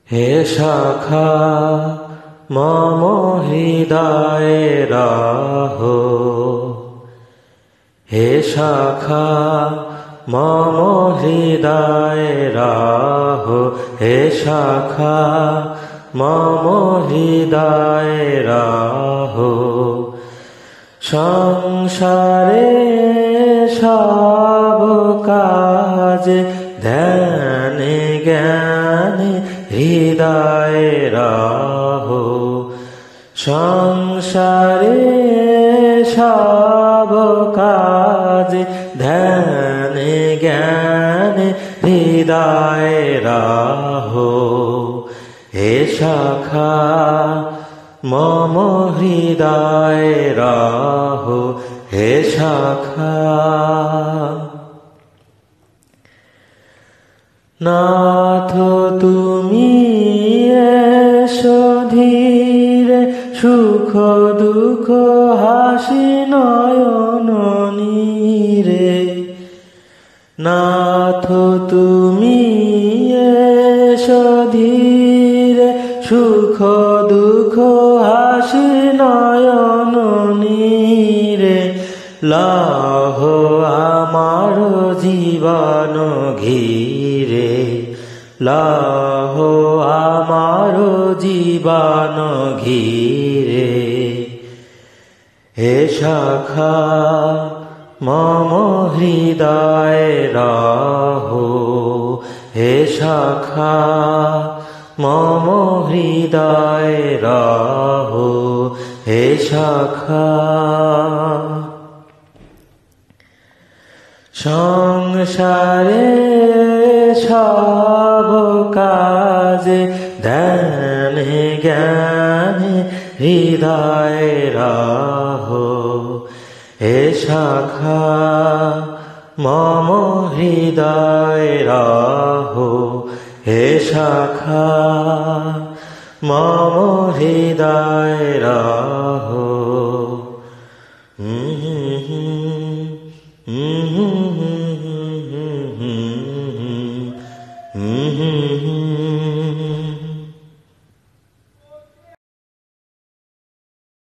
হে শাখা মম হৃদয়ে রাহো, হে শাখা মম হৃদয়ে রাহো, হে শাখা মম হৃদয়ে রাহো। সংসারে সব কাজ ধ্যানে জ্ঞানে হৃদয়ে রাহো, সংসারে সব কাজ ধ্যানে জ্ঞানে হৃদয়ে রাহো। হে শাখা মম হৃদয়ে রাহো, হে শাখা। নাথ তুমি এসো ধীরে, সুখ দুঃখ হাসি নয়ন নীরে। নাথ তুমি এসো ধীরে, সুখ দুঃখ হাসি নয়ন নীরে। লাহো আমার জীবন ঘিরে, লাহো আমার জীবন ঘিরে। হে শাখা মম হৃদয়ে রাহো, হে শাখা মম হৃদয়ে রাহো, হে শাখা। সংসারে সব কাজ ধ্যানে জ্ঞানে হৃদয়ে রাহো, হে শাখা মম হৃদয়ে রাহো, হে শাখা মম হৃদয়ে রাহো।